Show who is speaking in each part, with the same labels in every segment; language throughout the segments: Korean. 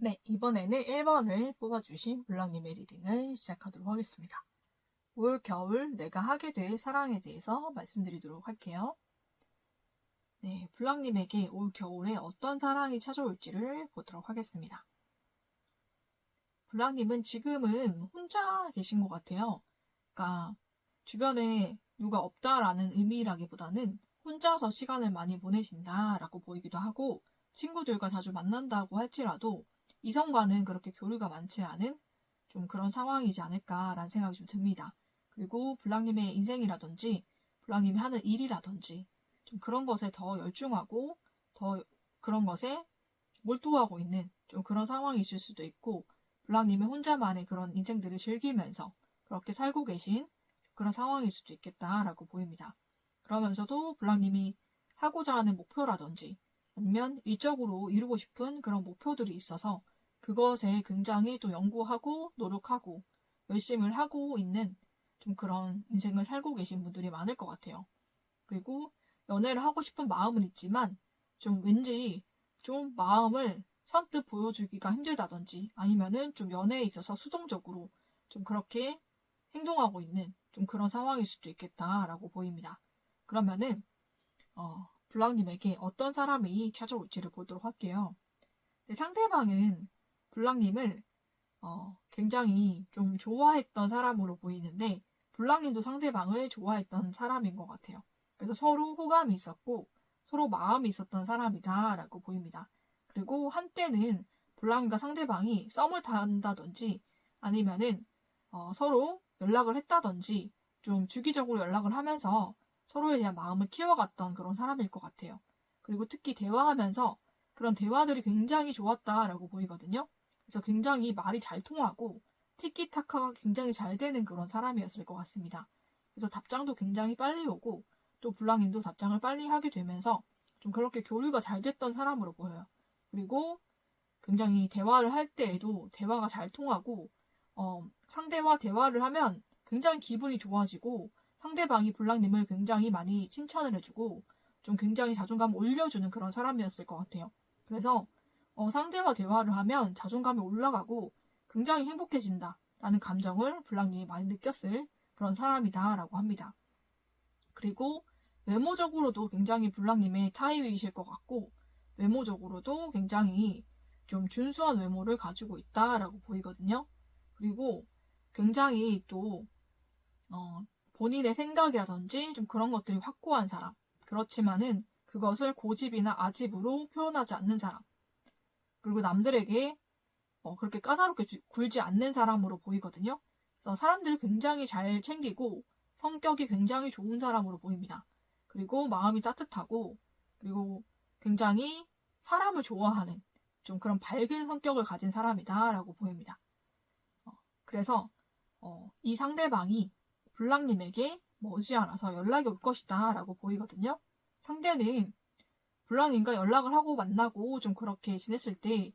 Speaker 1: 네, 이번에는 1번을 뽑아주신 블랑님의 리딩을 시작하도록 하겠습니다. 올 겨울 내가 하게 될 사랑에 대해서 말씀드리도록 할게요. 네, 블랑님에게 올 겨울에 어떤 사랑이 찾아올지를 보도록 하겠습니다. 블랑님은 지금은 혼자 계신 것 같아요. 그러니까 주변에 누가 없다라는 의미라기보다는 혼자서 시간을 많이 보내신다라고 보이기도 하고, 친구들과 자주 만난다고 할지라도 이성과는 그렇게 교류가 많지 않은 좀 그런 상황이지 않을까라는 생각이 좀 듭니다. 그리고 블랑님의 인생이라든지 블랑님이 하는 일이라든지 좀 그런 것에 더 열중하고 더 그런 것에 몰두하고 있는 좀 그런 상황이실 수도 있고, 블랑님은 혼자만의 그런 인생들을 즐기면서 그렇게 살고 계신 그런 상황일 수도 있겠다라고 보입니다. 그러면서도 블랑님이 하고자 하는 목표라든지 아니면 일적으로 이루고 싶은 그런 목표들이 있어서 그것에 굉장히 또 연구하고 노력하고 열심을 하고 있는 좀 그런 인생을 살고 계신 분들이 많을 것 같아요. 그리고 연애를 하고 싶은 마음은 있지만 좀 왠지 좀 마음을 선뜻 보여주기가 힘들다든지 아니면은 좀 연애에 있어서 수동적으로 좀 그렇게 행동하고 있는 좀 그런 상황일 수도 있겠다라고 보입니다. 그러면은 블랑님에게 어떤 사람이 찾아올지를 보도록 할게요. 상대방은 블랑님을 굉장히 좀 좋아했던 사람으로 보이는데, 블랑님도 상대방을 좋아했던 사람인 것 같아요. 그래서 서로 호감이 있었고 서로 마음이 있었던 사람이다라고 보입니다. 그리고 한때는 블랑님과 상대방이 썸을 탄다든지 아니면은 서로 연락을 했다든지 좀 주기적으로 연락을 하면서 서로에 대한 마음을 키워갔던 그런 사람일 것 같아요. 그리고 특히 대화하면서 그런 대화들이 굉장히 좋았다라고 보이거든요. 그래서 굉장히 말이 잘 통하고 티키타카가 굉장히 잘 되는 그런 사람이었을 것 같습니다. 그래서 답장도 굉장히 빨리 오고 또 블랑님도 답장을 빨리 하게 되면서 좀 그렇게 교류가 잘 됐던 사람으로 보여요. 그리고 굉장히 대화를 할 때에도 대화가 잘 통하고 상대와 대화를 하면 굉장히 기분이 좋아지고 상대방이 블랑님을 굉장히 많이 칭찬을 해주고 좀 굉장히 자존감을 올려주는 그런 사람이었을 것 같아요. 그래서 상대와 대화를 하면 자존감이 올라가고 굉장히 행복해진다라는 감정을 블랑님이 많이 느꼈을 그런 사람이다라고 합니다. 그리고 외모적으로도 굉장히 블랑님의 타입이실 것 같고, 외모적으로도 굉장히 좀 준수한 외모를 가지고 있다라고 보이거든요. 그리고 굉장히 또 본인의 생각이라든지 좀 그런 것들이 확고한 사람, 그렇지만은 그것을 고집이나 아집으로 표현하지 않는 사람, 그리고 남들에게 그렇게 까다롭게 굴지 않는 사람으로 보이거든요. 그래서 사람들을 굉장히 잘 챙기고 성격이 굉장히 좋은 사람으로 보입니다. 그리고 마음이 따뜻하고 그리고 굉장히 사람을 좋아하는 좀 그런 밝은 성격을 가진 사람이다라고 보입니다. 그래서 이 상대방이 블랑님에게 머지않아서 연락이 올 것이다 라고 보이거든요. 상대는 블랑님과 연락을 하고 만나고 좀 그렇게 지냈을 때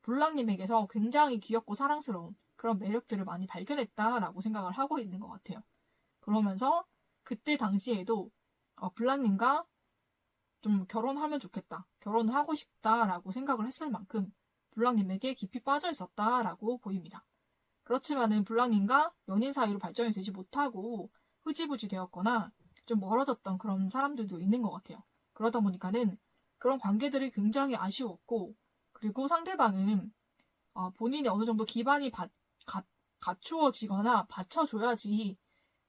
Speaker 1: 블랑님에게서 굉장히 귀엽고 사랑스러운 그런 매력들을 많이 발견했다라고 생각을 하고 있는 것 같아요. 그러면서 그때 당시에도 블랑님과 좀 결혼하면 좋겠다, 결혼을 하고 싶다라고 생각을 했을 만큼 블랑님에게 깊이 빠져 있었다라고 보입니다. 그렇지만은 블랑님과 연인 사이로 발전이 되지 못하고 흐지부지 되었거나 좀 멀어졌던 그런 사람들도 있는 것 같아요. 그러다 보니까는 그런 관계들이 굉장히 아쉬웠고, 그리고 상대방은 본인이 어느 정도 기반이 갖추어지거나 받쳐줘야지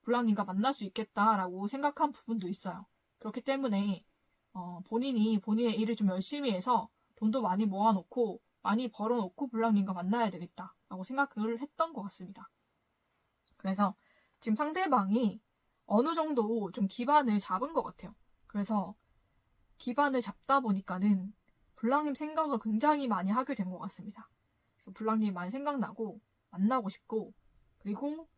Speaker 1: 블랑님과 만날 수 있겠다라고 생각한 부분도 있어요. 그렇기 때문에 본인이 본인의 일을 좀 열심히 해서 돈도 많이 모아놓고 많이 벌어놓고 블랑님과 만나야 되겠다라고 생각을 했던 것 같습니다. 그래서 지금 상대방이 어느 정도 좀 기반을 잡은 것 같아요. 그래서 기반을 잡다 보니까는 블랑님 생각을 굉장히 많이 하게 된 것 같습니다. 그래서 블랑님이 많이 생각나고 만나고 싶고, 그리고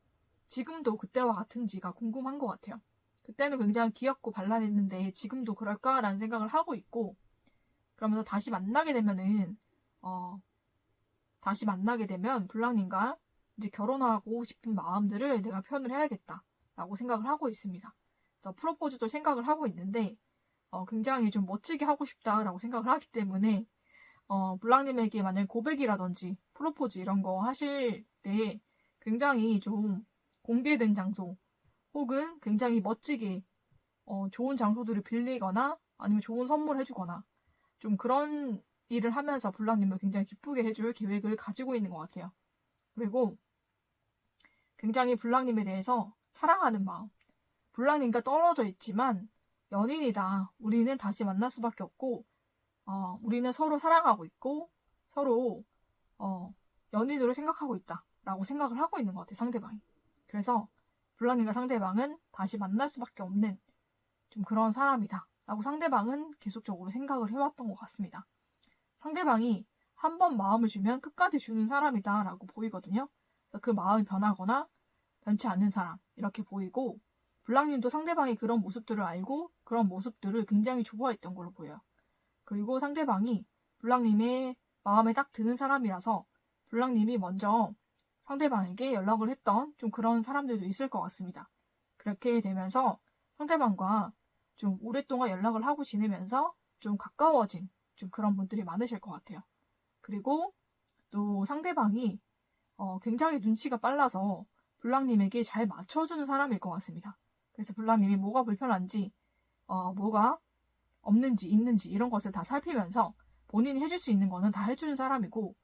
Speaker 1: 지금도 그때와 같은지가 궁금한 것 같아요. 그때는 굉장히 귀엽고 발랄했는데 지금도 그럴까라는 생각을 하고 있고, 그러면서 다시 만나게 되면은 다시 만나게 되면 블랑님과 이제 결혼하고 싶은 마음들을 내가 표현을 해야겠다라고 생각을 하고 있습니다. 그래서 프로포즈도 생각을 하고 있는데 굉장히 좀 멋지게 하고 싶다라고 생각을 하기 때문에 블랑님에게 만약 고백이라든지 프로포즈 이런 거 하실 때 굉장히 좀 공개된 장소 혹은 굉장히 멋지게 좋은 장소들을 빌리거나 아니면 좋은 선물을 해주거나 좀 그런 일을 하면서 블랑님을 굉장히 기쁘게 해줄 계획을 가지고 있는 것 같아요. 그리고 굉장히 블랑님에 대해서 사랑하는 마음. 블랑님과 떨어져 있지만 연인이다. 우리는 다시 만날 수밖에 없고 우리는 서로 사랑하고 있고 서로 연인으로 생각하고 있다. 라고 생각을 하고 있는 것 같아요. 상대방이. 그래서 블랑님과 상대방은 다시 만날 수밖에 없는 좀 그런 사람이다. 라고 상대방은 계속적으로 생각을 해왔던 것 같습니다. 상대방이 한 번 마음을 주면 끝까지 주는 사람이다. 라고 보이거든요. 그래서 그 마음이 변하거나 변치 않는 사람. 이렇게 보이고 블랑님도 상대방이 그런 모습들을 알고 그런 모습들을 굉장히 좋아했던 걸로 보여요. 그리고 상대방이 블랑님의 마음에 딱 드는 사람이라서 블랑님이 먼저 상대방에게 연락을 했던 좀 그런 사람들도 있을 것 같습니다. 그렇게 되면서 상대방과 좀 오랫동안 연락을 하고 지내면서 좀 가까워진 좀 그런 분들이 많으실 것 같아요. 그리고 또 상대방이 굉장히 눈치가 빨라서 블랑님에게 잘 맞춰주는 사람일 것 같습니다. 그래서 블랑님이 뭐가 불편한지, 뭐가 없는지 있는지 이런 것을 다 살피면서 본인이 해줄 수 있는 거는 다 해주는 사람이고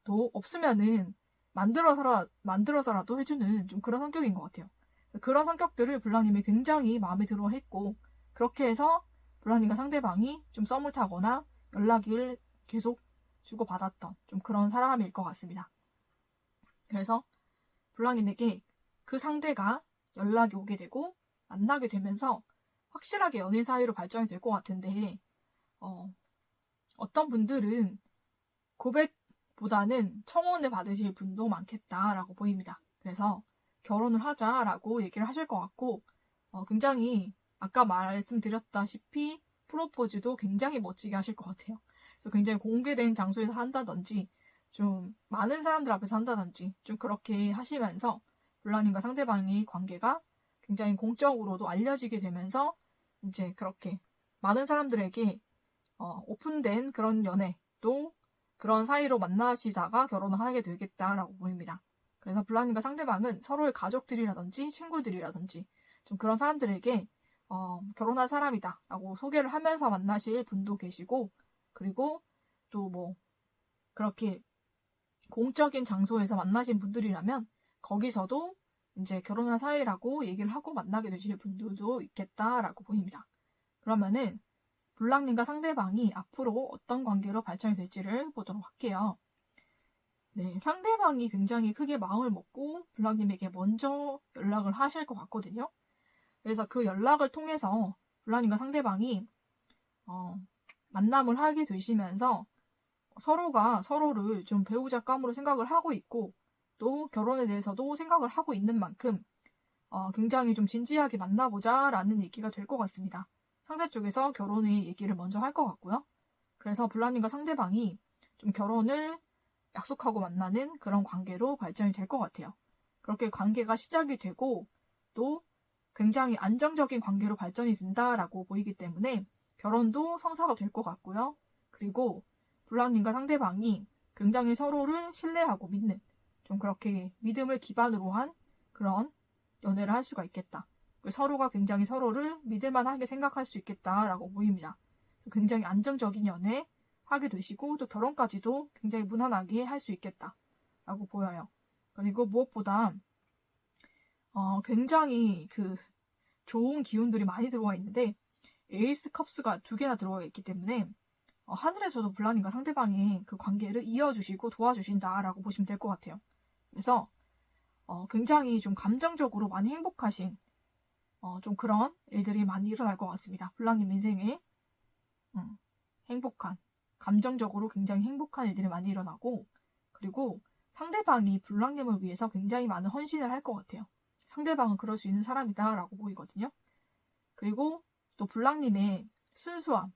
Speaker 1: 또 없으면은 만들어서라도 해주는 좀 그런 성격인 것 같아요. 그런 성격들을 블랑님이 굉장히 마음에 들어 했고 그렇게 해서 블랑님과 상대방이 좀 썸을 타거나 연락을 계속 주고받았던 좀 그런 사람일 것 같습니다. 그래서 블랑님에게 그 상대가 연락이 오게 되고 만나게 되면서 확실하게 연인 사이로 발전이 될 것 같은데 어떤 분들은 고백보다는 청혼을 받으실 분도 많겠다라고 보입니다. 그래서 결혼을 하자라고 얘기를 하실 것 같고 굉장히 아까 말씀드렸다시피 프로포즈도 굉장히 멋지게 하실 것 같아요. 그래서 굉장히 공개된 장소에서 한다든지 좀 많은 사람들 앞에서 한다든지 좀 그렇게 하시면서 블랑님과 상대방의 관계가 굉장히 공적으로도 알려지게 되면서 이제 그렇게 많은 사람들에게 오픈된 그런 연애도 그런 사이로 만나시다가 결혼을 하게 되겠다라고 보입니다. 그래서 블랑님과 상대방은 서로의 가족들이라든지 친구들이라든지 좀 그런 사람들에게 결혼할 사람이다 라고 소개를 하면서 만나실 분도 계시고 그리고 또 뭐 그렇게 공적인 장소에서 만나신 분들이라면 거기서도 이제 결혼할 사이라고 얘기를 하고 만나게 되실 분들도 있겠다라고 보입니다. 그러면은 블랑님과 상대방이 앞으로 어떤 관계로 발전이 될지를 보도록 할게요. 네, 상대방이 굉장히 크게 마음을 먹고 블랑님에게 먼저 연락을 하실 것 같거든요. 그래서 그 연락을 통해서 블랑님과 상대방이 만남을 하게 되시면서 서로가 서로를 좀 배우자감으로 생각을 하고 있고 또 결혼에 대해서도 생각을 하고 있는 만큼 굉장히 좀 진지하게 만나보자라는 얘기가 될 것 같습니다. 상대 쪽에서 결혼의 얘기를 먼저 할 것 같고요. 그래서 블랑님과 상대방이 좀 결혼을 약속하고 만나는 그런 관계로 발전이 될 것 같아요. 그렇게 관계가 시작이 되고 또 굉장히 안정적인 관계로 발전이 된다라고 보이기 때문에 결혼도 성사가 될 것 같고요. 그리고 블랑님과 상대방이 굉장히 서로를 신뢰하고 믿는 좀 그렇게 믿음을 기반으로 한 그런 연애를 할 수가 있겠다. 서로가 굉장히 서로를 믿을만하게 생각할 수 있겠다라고 보입니다. 굉장히 안정적인 연애 하게 되시고 또 결혼까지도 굉장히 무난하게 할 수 있겠다라고 보여요. 그리고 무엇보다 굉장히 그 좋은 기운들이 많이 들어와 있는데 에이스 컵스가 2개나 들어와 있기 때문에 하늘에서도 블랑님과 상대방의 그 관계를 이어주시고 도와주신다라고 보시면 될 것 같아요. 그래서 굉장히 좀 감정적으로 많이 행복하신 좀 그런 일들이 많이 일어날 것 같습니다. 블랑님 인생에 행복한 감정적으로 굉장히 행복한 일들이 많이 일어나고 그리고 상대방이 블랑님을 위해서 굉장히 많은 헌신을 할 것 같아요. 상대방은 그럴 수 있는 사람이다 라고 보이거든요. 그리고 또 블랑님의 순수함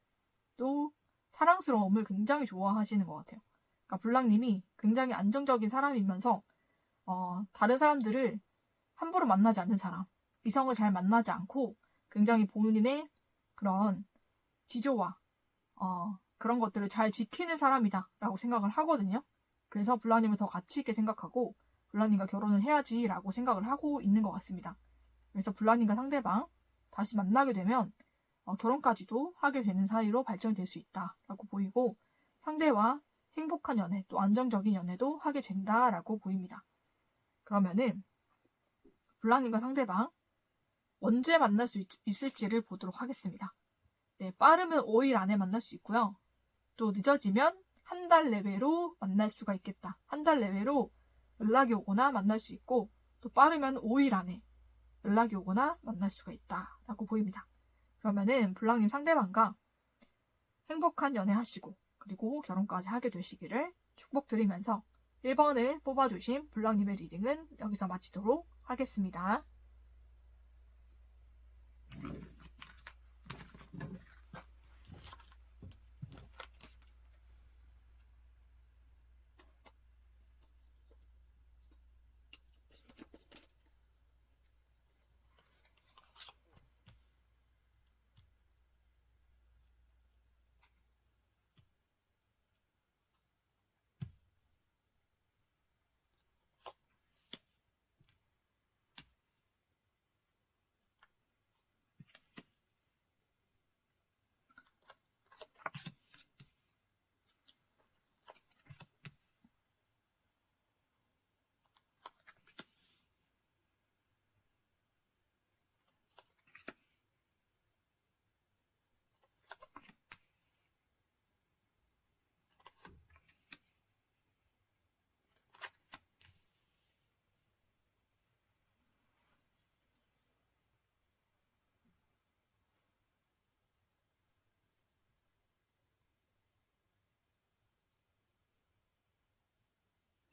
Speaker 1: 또 사랑스러움을 굉장히 좋아하시는 것 같아요. 그러니까 블랑님이 굉장히 안정적인 사람이면서 다른 사람들을 함부로 만나지 않는 사람, 이성을 잘 만나지 않고 굉장히 본인의 그런 지조와 그런 것들을 잘 지키는 사람이다 라고 생각을 하거든요. 그래서 블랑님을 더 가치 있게 생각하고 블랑님과 결혼을 해야지 라고 생각을 하고 있는 것 같습니다. 그래서 블랑님과 상대방 다시 만나게 되면 결혼까지도 하게 되는 사이로 발전이 될 수 있다라고 보이고 상대와 행복한 연애 또 안정적인 연애도 하게 된다라고 보입니다. 그러면은 블랑님과 상대방 언제 만날 수 있을지를 보도록 하겠습니다. 네, 빠르면 5일 안에 만날 수 있고요. 또 늦어지면 한 달 내외로 만날 수가 있겠다. 한 달 내외로 연락이 오거나 만날 수 있고 또 빠르면 5일 안에 연락이 오거나 만날 수가 있다라고 보입니다. 그러면은 블랑님 상대방과 행복한 연애하시고 그리고 결혼까지 하게 되시기를 축복드리면서 1번을 뽑아주신 블랑님의 리딩은 여기서 마치도록 하겠습니다.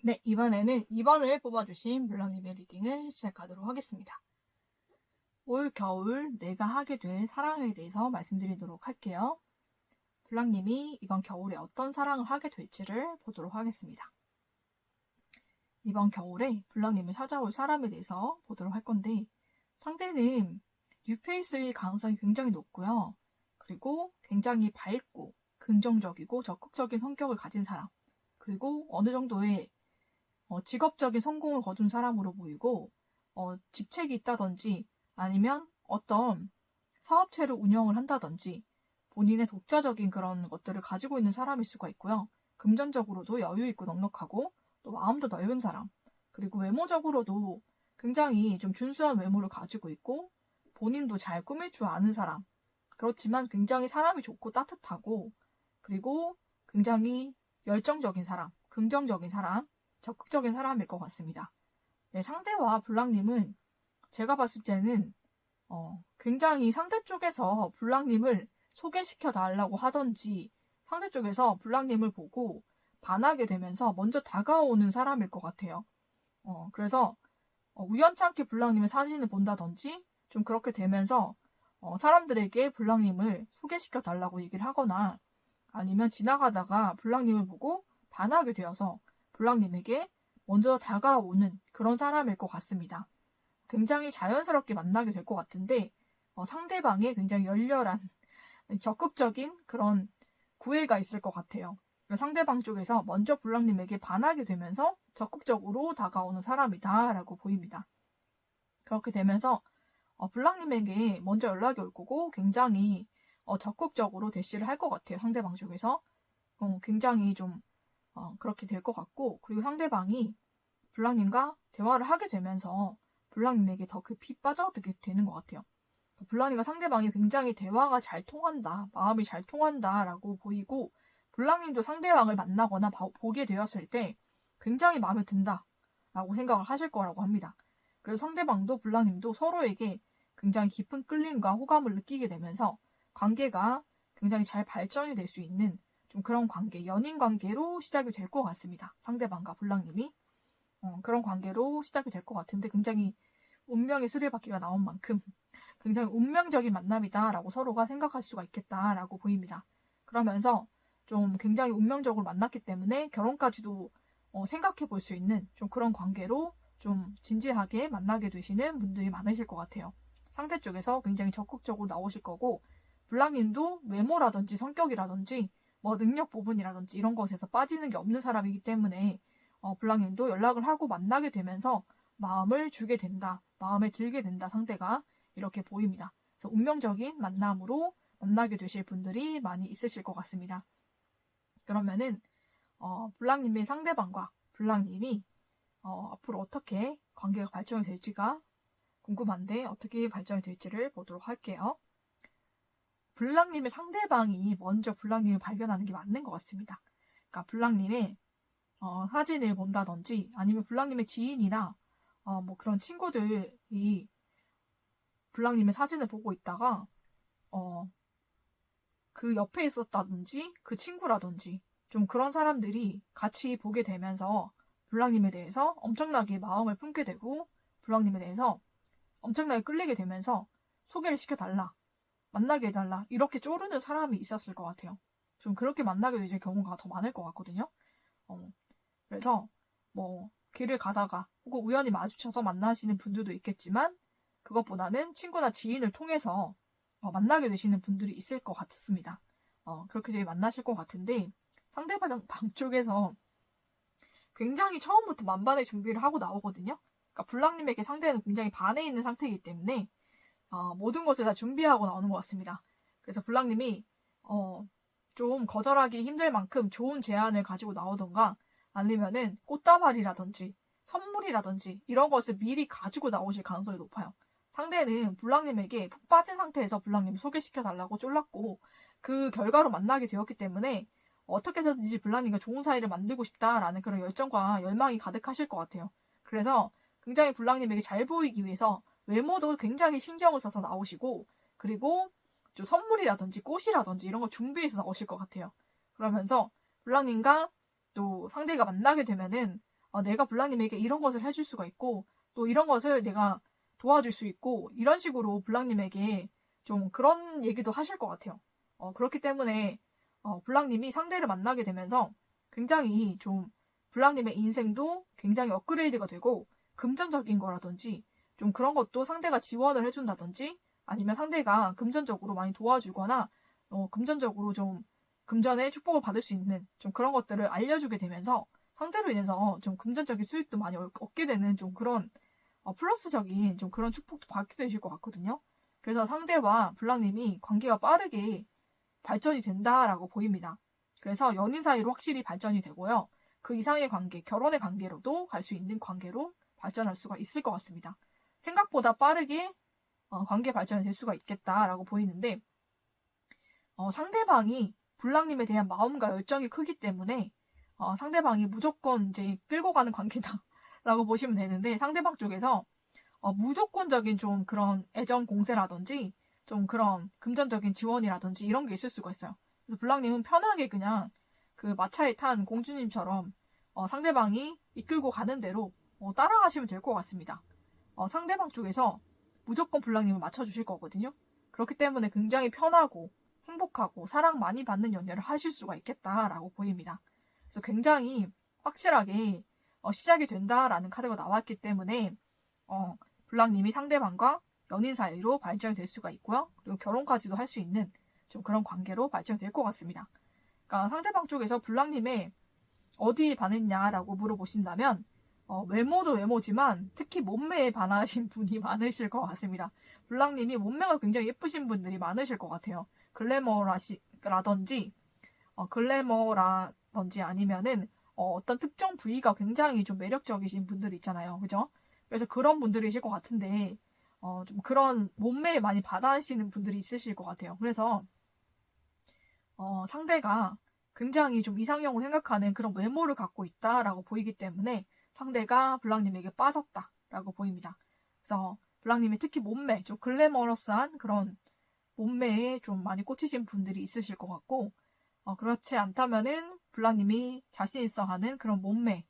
Speaker 1: 네, 이번에는 2번을 뽑아주신 블랑님의 리딩을 시작하도록 하겠습니다. 올 겨울 내가 하게 될 사랑에 대해서 말씀드리도록 할게요. 블랑님이 이번 겨울에 어떤 사랑을 하게 될지를 보도록 하겠습니다. 이번 겨울에 블랑님을 찾아올 사람에 대해서 보도록 할 건데 상대는 뉴페이스일 가능성이 굉장히 높고요. 그리고 굉장히 밝고 긍정적이고 적극적인 성격을 가진 사람 그리고 어느 정도의 직업적인 성공을 거둔 사람으로 보이고 직책이 있다든지 아니면 어떤 사업체를 운영을 한다든지 본인의 독자적인 그런 것들을 가지고 있는 사람일 수가 있고요. 금전적으로도 여유 있고 넉넉하고 또 마음도 넓은 사람 그리고 외모적으로도 굉장히 좀 준수한 외모를 가지고 있고 본인도 잘 꾸밀 줄 아는 사람 그렇지만 굉장히 사람이 좋고 따뜻하고 그리고 굉장히 열정적인 사람 긍정적인 사람 적극적인 사람일 것 같습니다. 네, 상대와 블랑님은 제가 봤을 때는 굉장히 상대 쪽에서 블랑님을 소개시켜 달라고 하던지 상대 쪽에서 블랑님을 보고 반하게 되면서 먼저 다가오는 사람일 것 같아요. 그래서 우연찮게 블랑님의 사진을 본다든지 좀 그렇게 되면서 사람들에게 블랑님을 소개시켜 달라고 얘기를 하거나 아니면 지나가다가 블랑님을 보고 반하게 되어서 블랑님에게 먼저 다가오는 그런 사람일 것 같습니다. 굉장히 자연스럽게 만나게 될 것 같은데 상대방의 굉장히 열렬한 적극적인 그런 구애가 있을 것 같아요. 상대방 쪽에서 먼저 블랑님에게 반하게 되면서 적극적으로 다가오는 사람이다 라고 보입니다. 그렇게 되면서 블랑님에게 먼저 연락이 올 거고 굉장히 적극적으로 대시를 할 것 같아요. 상대방 쪽에서 굉장히 좀 그렇게 될 것 같고 그리고 상대방이 블랑님과 대화를 하게 되면서 블랑님에게 더 급히 빠져들게 되는 것 같아요. 블랑님과 상대방이 굉장히 대화가 잘 통한다, 마음이 잘 통한다 라고 보이고 블랑님도 상대방을 만나거나 보게 되었을 때 굉장히 마음에 든다 라고 생각을 하실 거라고 합니다. 그래서 상대방도 블랑님도 서로에게 굉장히 깊은 끌림과 호감을 느끼게 되면서 관계가 굉장히 잘 발전이 될 수 있는 좀 그런 관계, 연인 관계로 시작이 될 것 같습니다. 상대방과 블랑님이 그런 관계로 시작이 될 것 같은데 굉장히 운명의 수레바퀴가 나온 만큼 굉장히 운명적인 만남이다라고 서로가 생각할 수가 있겠다라고 보입니다. 그러면서 좀 굉장히 운명적으로 만났기 때문에 결혼까지도 생각해 볼 수 있는 좀 그런 관계로 좀 진지하게 만나게 되시는 분들이 많으실 것 같아요. 상대 쪽에서 굉장히 적극적으로 나오실 거고 블랑님도 외모라든지 성격이라든지 뭐 능력 부분이라든지 이런 것에서 빠지는 게 없는 사람이기 때문에 블랑님도 연락을 하고 만나게 되면서 마음을 주게 된다, 마음에 들게 된다 상대가 이렇게 보입니다. 그래서 운명적인 만남으로 만나게 되실 분들이 많이 있으실 것 같습니다. 그러면은 블랑님의 상대방과 블랑님이 앞으로 어떻게 관계가 발전이 될지가 궁금한데 어떻게 발전이 될지를 보도록 할게요. 블랑님의 상대방이 먼저 블랑님을 발견하는 게 맞는 것 같습니다. 그러니까 블랑님의 사진을 본다든지 아니면 블랑님의 지인이나 뭐 그런 친구들이 블랑님의 사진을 보고 있다가 그 옆에 있었다든지 그 친구라든지 좀 그런 사람들이 같이 보게 되면서 블랑님에 대해서 엄청나게 마음을 품게 되고 블랑님에 대해서 엄청나게 끌리게 되면서 소개를 시켜달라, 만나게 해달라 이렇게 쪼르는 사람이 있었을 것 같아요. 좀 그렇게 만나게 되실 경우가 더 많을 것 같거든요. 그래서 뭐 길을 가다가 혹은 우연히 마주쳐서 만나시는 분들도 있겠지만 그것보다는 친구나 지인을 통해서 만나게 되시는 분들이 있을 것 같습니다. 그렇게 되게 만나실 것 같은데 상대방 쪽에서 굉장히 처음부터 만반의 준비를 하고 나오거든요. 그러니까 블랑님에게 상대는 굉장히 반해 있는 상태이기 때문에 모든 것을 다 준비하고 나오는 것 같습니다. 그래서 블랑님이 좀 거절하기 힘들 만큼 좋은 제안을 가지고 나오던가 아니면은 꽃다발이라든지 선물이라든지 이런 것을 미리 가지고 나오실 가능성이 높아요. 상대는 블랑님에게 푹 빠진 상태에서 블랑님을 소개시켜달라고 쫄랐고 그 결과로 만나게 되었기 때문에 어떻게 해서든지 블랑님과 좋은 사이를 만들고 싶다라는 그런 열정과 열망이 가득하실 것 같아요. 그래서 굉장히 블랑님에게 잘 보이기 위해서 외모도 굉장히 신경을 써서 나오시고 그리고 좀 선물이라든지 꽃이라든지 이런 거 준비해서 나오실 것 같아요. 그러면서 블랑님과 또 상대가 만나게 되면은 내가 블랑님에게 이런 것을 해줄 수가 있고 또 이런 것을 내가 도와줄 수 있고 이런 식으로 블랑님에게 좀 그런 얘기도 하실 것 같아요. 그렇기 때문에 블랑님이 상대를 만나게 되면서 굉장히 좀 블랑님의 인생도 굉장히 업그레이드가 되고 금전적인 거라든지 좀 그런 것도 상대가 지원을 해준다든지 아니면 상대가 금전적으로 많이 도와주거나 금전적으로 좀 금전의 축복을 받을 수 있는 좀 그런 것들을 알려주게 되면서 상대로 인해서 좀 금전적인 수익도 많이 얻게 되는 좀 그런 플러스적인 좀 그런 축복도 받게 되실 것 같거든요. 그래서 상대와 블랑님이 관계가 빠르게 발전이 된다라고 보입니다. 그래서 연인 사이로 확실히 발전이 되고요. 그 이상의 관계, 결혼의 관계로도 갈 수 있는 관계로 발전할 수가 있을 것 같습니다. 생각보다 빠르게 관계 발전이 될 수가 있겠다라고 보이는데 상대방이 블랑님에 대한 마음과 열정이 크기 때문에 상대방이 무조건 이제 끌고 가는 관계다라고 보시면 되는데 상대방 쪽에서 무조건적인 좀 그런 애정 공세라든지 좀 그런 금전적인 지원이라든지 이런 게 있을 수가 있어요. 그래서 블랑님은 편하게 그냥 그 마차에 탄 공주님처럼 상대방이 이끌고 가는 대로 따라가시면 될 것 같습니다. 상대방 쪽에서 무조건 블랑님을 맞춰주실 거거든요. 그렇기 때문에 굉장히 편하고 행복하고 사랑 많이 받는 연애를 하실 수가 있겠다라고 보입니다. 그래서 굉장히 확실하게 시작이 된다라는 카드가 나왔기 때문에 블랑님이 상대방과 연인 사이로 발전이 될 수가 있고요. 그리고 결혼까지도 할 수 있는 좀 그런 관계로 발전이 될 것 같습니다. 그러니까 상대방 쪽에서 블랑님의 어디에 반했냐라고 물어보신다면 외모도 외모지만 특히 몸매에 반하신 분이 많으실 것 같습니다. 블랑님이 몸매가 굉장히 예쁘신 분들이 많으실 것 같아요. 글래머라든지 아니면은 어떤 특정 부위가 굉장히 좀 매력적이신 분들 있잖아요. 그죠? 그래서 그런 분들이실 것 같은데 좀 그런 몸매에 많이 받아시는 분들이 있으실 것 같아요. 그래서 상대가 굉장히 좀 이상형으로 생각하는 그런 외모를 갖고 있다라고 보이기 때문에 상대가 블랑님에게 빠졌다라고 보입니다. 그래서 블랑님이 특히 몸매, 좀 글래머러스한 그런 몸매에 좀 많이 꽂히신 분들이 있으실 것 같고 그렇지 않다면은 블랑님이 자신 있어 하는 그런 몸매의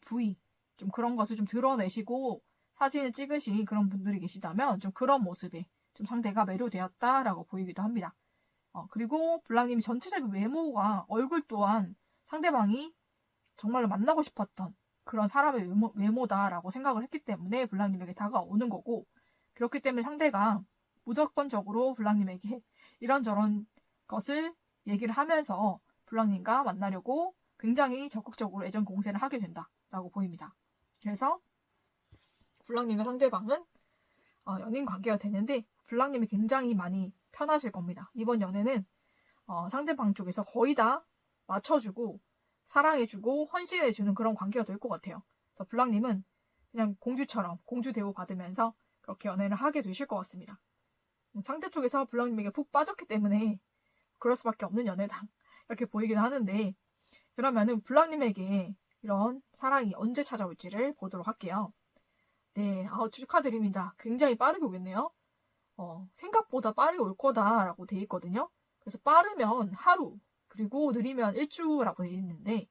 Speaker 1: 부위, 좀 그런 것을 좀 드러내시고 사진을 찍으신 그런 분들이 계시다면 좀 그런 모습에 좀 상대가 매료되었다라고 보이기도 합니다. 그리고 블랑님이 전체적인 외모가 얼굴 또한 상대방이 정말로 만나고 싶었던 그런 사람의 외모다라고 생각을 했기 때문에 블랑님에게 다가오는 거고 그렇기 때문에 상대가 무조건적으로 블랑님에게 이런저런 것을 얘기를 하면서 블랑님과 만나려고 굉장히 적극적으로 애정 공세를 하게 된다라고 보입니다. 그래서 블랑님과 상대방은 연인 관계가 되는데 블랑님이 굉장히 많이 편하실 겁니다. 이번 연애는 상대방 쪽에서 거의 다 맞춰주고 사랑해주고 헌신해주는 그런 관계가 될 것 같아요. 그래서 블랑님은 그냥 공주처럼 공주 대우 받으면서 그렇게 연애를 하게 되실 것 같습니다. 상대 쪽에서 블랑님에게 푹 빠졌기 때문에 그럴 수밖에 없는 연애다 이렇게 보이기도 하는데, 그러면은 블랑님에게 이런 사랑이 언제 찾아올지를 보도록 할게요. 네, 축하드립니다. 굉장히 빠르게 오겠네요. 생각보다 빠르게 올 거다라고 돼 있거든요. 그래서 빠르면 하루, 그리고 느리면 일주라고 돼 있는데,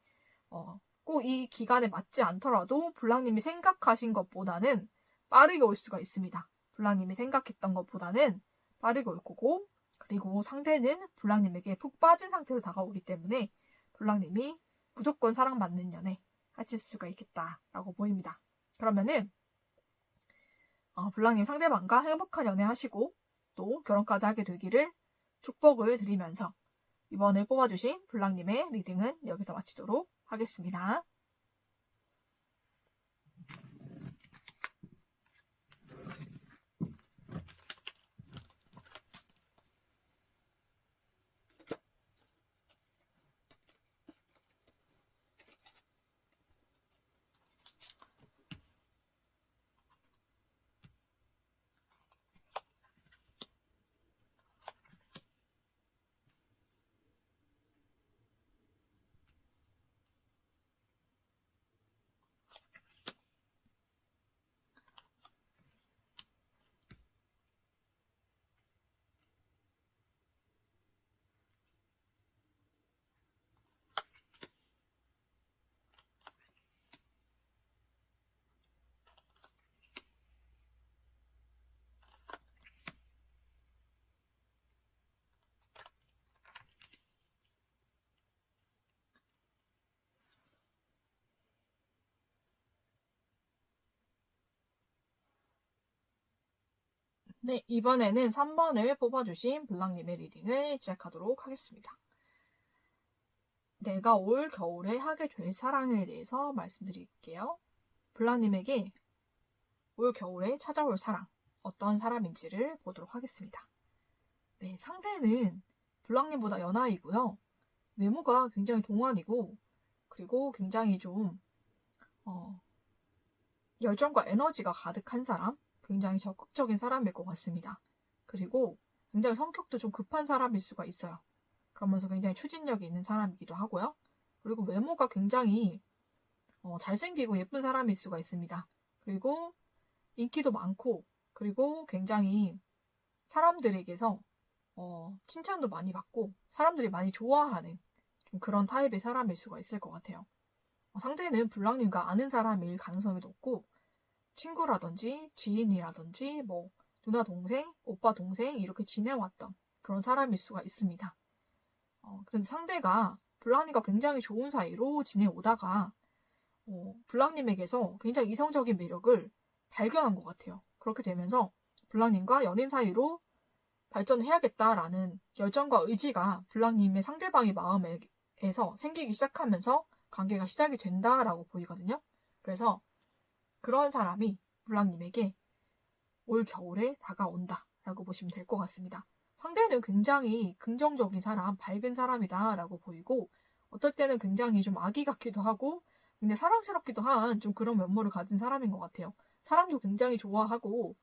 Speaker 1: 꼭 이 기간에 맞지 않더라도 블랑님이 생각하신 것보다는 빠르게 올 수가 있습니다. 블랑님이 생각했던 것보다는 빠르게 올 거고, 그리고 상대는 블랑님에게 푹 빠진 상태로 다가오기 때문에 블랑님이 무조건 사랑받는 연애 하실 수가 있겠다라고 보입니다. 그러면은 블랑님 상대방과 행복한 연애 하시고 또 결혼까지 하게 되기를 축복을 드리면서 이번에 뽑아주신 블랑님의 리딩은 여기서 마치도록 하겠습니다. 네, 이번에는 3번을 뽑아주신 블랑님의 리딩을 시작하도록 하겠습니다. 내가 올 겨울에 하게 될 사랑에 대해서 말씀드릴게요. 블랑님에게 올 겨울에 찾아올 사랑, 어떤 사람인지를 보도록 하겠습니다. 네, 상대는 블랑님보다 연하이고요. 외모가 굉장히 동안이고, 그리고 굉장히 좀 열정과 에너지가 가득한 사람, 굉장히 적극적인 사람일 것 같습니다. 그리고 굉장히 성격도 좀 급한 사람일 수가 있어요. 그러면서 굉장히 추진력이 있는 사람이기도 하고요. 그리고 외모가 굉장히 잘생기고 예쁜 사람일 수가 있습니다. 그리고 인기도 많고, 그리고 굉장히 사람들에게서 칭찬도 많이 받고 사람들이 많이 좋아하는 좀 그런 타입의 사람일 수가 있을 것 같아요. 상대는 블랑님과 아는 사람일 가능성이 높고, 친구라든지 지인이라든지 뭐 누나 동생, 오빠 동생 이렇게 지내왔던 그런 사람일 수가 있습니다. 그런데 상대가 블랑님과 굉장히 좋은 사이로 지내오다가 블랑님에게서 굉장히 이성적인 매력을 발견한 것 같아요. 그렇게 되면서 블랑님과 연인 사이로 발전해야겠다라는 열정과 의지가 블랑님의 상대방의 마음에서 생기기 시작하면서 관계가 시작이 된다라고 보이거든요. 그래서 그런 사람이 블랑님에게 올 겨울에 다가온다라고 보시면 될 것 같습니다. 상대는 굉장히 긍정적인 사람, 밝은 사람이다라고 보이고, 어떨 때는 굉장히 좀 아기 같기도 하고 근데 사랑스럽기도 한 좀 그런 면모를 가진 사람인 것 같아요. 사람도 굉장히 좋아하고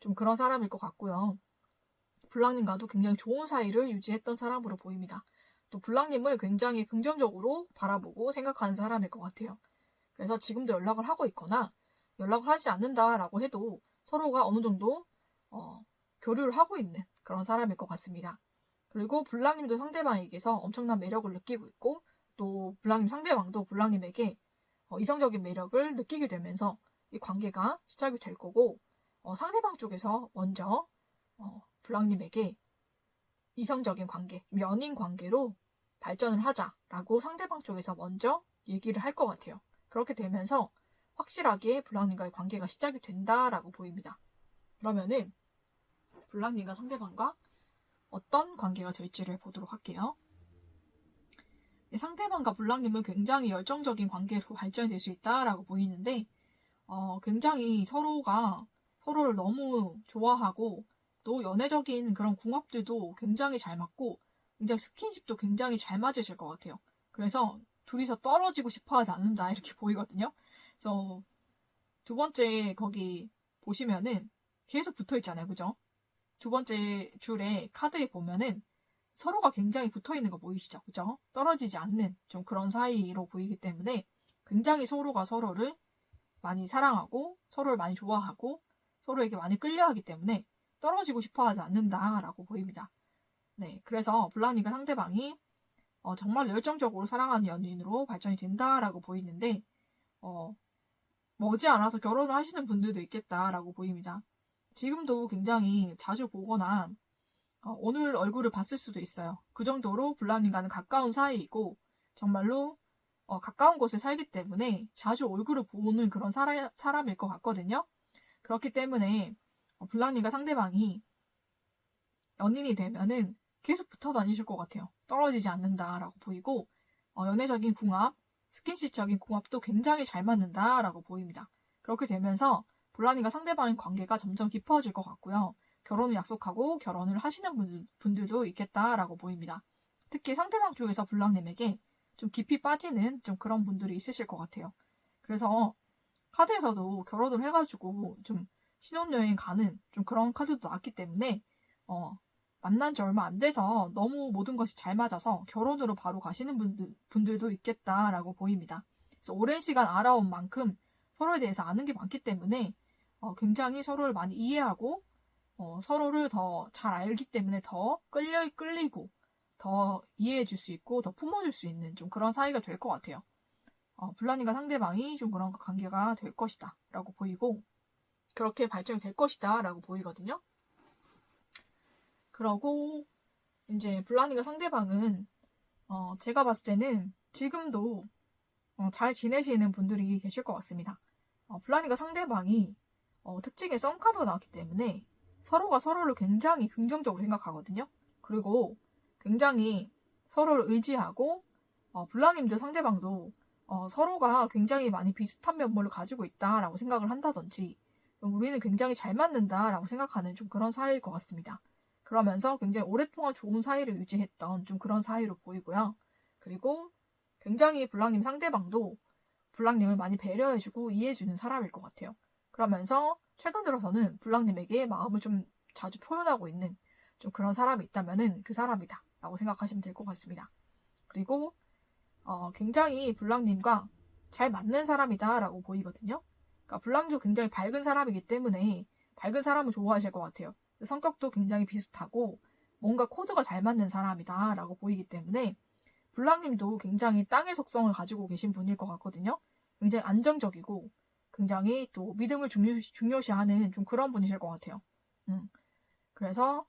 Speaker 1: 좀 그런 사람일 것 같고요. 블랑님과도 굉장히 좋은 사이를 유지했던 사람으로 보입니다. 또 블랑님을 굉장히 긍정적으로 바라보고 생각하는 사람일 것 같아요. 그래서 지금도 연락을 하고 있거나 연락을 하지 않는다라고 해도 서로가 어느 정도 교류를 하고 있는 그런 사람일 것 같습니다. 그리고 블랑님도 상대방에게서 엄청난 매력을 느끼고 있고, 또 블랑님 상대방도 블랑님에게 이성적인 매력을 느끼게 되면서 이 관계가 시작이 될 거고, 상대방 쪽에서 먼저 블랑님에게 이성적인 관계, 연인 관계로 발전을 하자라고 상대방 쪽에서 먼저 얘기를 할 것 같아요. 그렇게 되면서 확실하게 블랑님과의 관계가 시작이 된다라고 보입니다. 그러면은 블랑님과 상대방과 어떤 관계가 될지를 보도록 할게요. 상대방과 블랑님은 굉장히 열정적인 관계로 발전이 될 수 있다라고 보이는데, 굉장히 서로가 서로를 너무 좋아하고, 또 연애적인 그런 궁합들도 굉장히 잘 맞고, 굉장히 스킨십도 굉장히 잘 맞으실 것 같아요. 그래서 둘이서 떨어지고 싶어 하지 않는다, 이렇게 보이거든요. 그래서 두 번째 거기 보시면은 계속 붙어 있잖아요. 그죠? 두 번째 줄에 카드에 보면은 서로가 굉장히 붙어 있는 거 보이시죠? 그죠? 떨어지지 않는 좀 그런 사이로 보이기 때문에 굉장히 서로가 서로를 많이 사랑하고 서로를 많이 좋아하고 서로에게 많이 끌려하기 때문에 떨어지고 싶어 하지 않는다라고 보입니다. 네, 그래서 블라니가 상대방이 정말 열정적으로 사랑하는 연인으로 발전이 된다라고 보이는데 머지않아서 결혼을 하시는 분들도 있겠다라고 보입니다. 지금도 굉장히 자주 보거나 오늘 얼굴을 봤을 수도 있어요. 그 정도로 블라님과는 가까운 사이이고 정말로 가까운 곳에 살기 때문에 자주 얼굴을 보는 그런 사람일 것 같거든요. 그렇기 때문에 블라님과 상대방이 연인이 되면은 계속 붙어 다니실 것 같아요. 떨어지지 않는다라고 보이고 연애적인 궁합, 스킨십적인 궁합도 굉장히 잘 맞는다라고 보입니다. 그렇게 되면서 블라님과 상대방의 관계가 점점 깊어질 것 같고요. 결혼을 약속하고 결혼을 하시는 분들도 있겠다라고 보입니다. 특히 상대방 쪽에서 블랑님에게 좀 깊이 빠지는 좀 그런 분들이 있으실 것 같아요. 그래서 카드에서도 결혼을 해가지고 좀 신혼여행 가는 좀 그런 카드도 나왔기 때문에 만난 지 얼마 안 돼서 너무 모든 것이 잘 맞아서 결혼으로 바로 가시는 분들도 있겠다라고 보입니다. 그래서 오랜 시간 알아온 만큼 서로에 대해서 아는 게 많기 때문에 굉장히 서로를 많이 이해하고 서로를 더 잘 알기 때문에 더 끌리고 더 이해해 줄 수 있고 더 품어줄 수 있는 좀 그런 사이가 될 것 같아요. 블라님과 상대방이 좀 그런 관계가 될 것이다 라고 보이고 그렇게 발전이 될 것이다 라고 보이거든요. 그러고 이제 블라님과 상대방은 제가 봤을 때는 지금도 잘 지내시는 분들이 계실 것 같습니다. 블라님과 상대방이 특징의 썸카드가 나왔기 때문에 서로가 서로를 굉장히 긍정적으로 생각하거든요. 그리고 굉장히 서로를 의지하고 블라님도 상대방도 서로가 굉장히 많이 비슷한 면모를 가지고 있다라고 생각을 한다든지 우리는 굉장히 잘 맞는다라고 생각하는 좀 그런 사이일 것 같습니다. 그러면서 굉장히 오랫동안 좋은 사이를 유지했던 좀 그런 사이로 보이고요. 그리고 굉장히 블랑님 상대방도 블랑님을 많이 배려해주고 이해해주는 사람일 것 같아요. 그러면서 최근 들어서는 블랑님에게 마음을 좀 자주 표현하고 있는 좀 그런 사람이 있다면은 그 사람이다 라고 생각하시면 될 것 같습니다. 그리고 굉장히 블랑님과 잘 맞는 사람이다 라고 보이거든요. 그러니까 블랑도 굉장히 밝은 사람이기 때문에 밝은 사람을 좋아하실 것 같아요. 성격도 굉장히 비슷하고 뭔가 코드가 잘 맞는 사람이다 라고 보이기 때문에 블랑님도 굉장히 땅의 속성을 가지고 계신 분일 것 같거든요. 굉장히 안정적이고 굉장히 또 믿음을 중요시하는 좀 그런 분이실 것 같아요. 그래서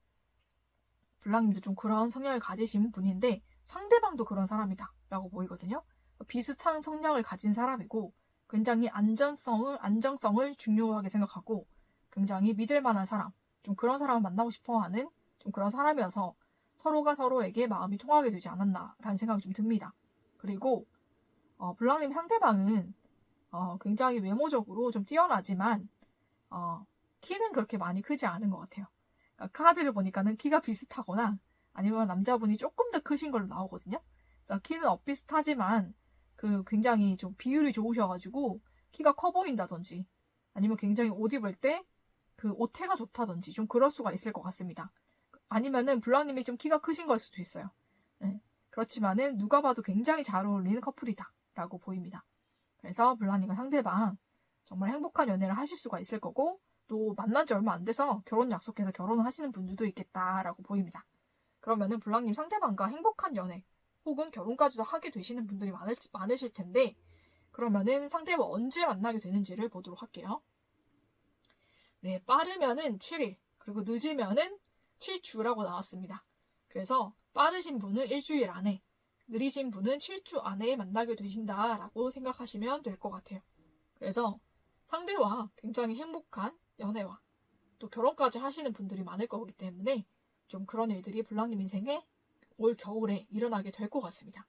Speaker 1: 블랑님도 좀 그런 성향을 가지신 분인데 상대방도 그런 사람이다 라고 보이거든요. 비슷한 성향을 가진 사람이고 굉장히 안정성을 중요하게 생각하고 굉장히 믿을 만한 사람, 좀 그런 사람을 만나고 싶어 하는 좀 그런 사람이어서 서로가 서로에게 마음이 통하게 되지 않았나라는 생각이 좀 듭니다. 그리고 블랑님 상대방은 굉장히 외모적으로 좀 뛰어나지만 키는 그렇게 많이 크지 않은 것 같아요. 그러니까 카드를 보니까는 키가 비슷하거나 아니면 남자분이 조금 더 크신 걸로 나오거든요. 그래서 키는 비슷하지만 그 굉장히 좀 비율이 좋으셔가지고 키가 커 보인다든지 아니면 굉장히 옷 입을 때 그 옷태가 좋다든지 좀 그럴 수가 있을 것 같습니다. 아니면은 블랑님이 좀 키가 크신 걸 수도 있어요. 네. 그렇지만은 누가 봐도 굉장히 잘 어울리는 커플이다 라고 보입니다. 그래서 블랑님과 상대방 정말 행복한 연애를 하실 수가 있을 거고 또 만난 지 얼마 안 돼서 결혼 약속해서 결혼을 하시는 분들도 있겠다라고 보입니다. 그러면은 블랑님 상대방과 행복한 연애 혹은 결혼까지도 하게 되시는 분들이 많으실 텐데 그러면은 상대와 언제 만나게 되는지를 보도록 할게요. 네, 빠르면은 7일 그리고 늦으면은 7주라고 나왔습니다. 그래서 빠르신 분은 일주일 안에 느리신 분은 7주 안에 만나게 되신다라고 생각하시면 될 것 같아요. 그래서 상대와 굉장히 행복한 연애와 또 결혼까지 하시는 분들이 많을 거기 때문에 좀 그런 일들이 블랑님 인생에 올 겨울에 일어나게 될 것 같습니다.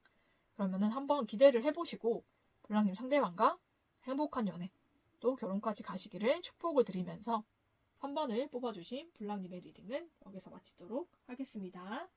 Speaker 1: 그러면은 한번 기대를 해보시고 블랑님 상대방과 행복한 연애 또 결혼까지 가시기를 축복을 드리면서 3번을 뽑아주신 블랑님의 리딩은 여기서 마치도록 하겠습니다.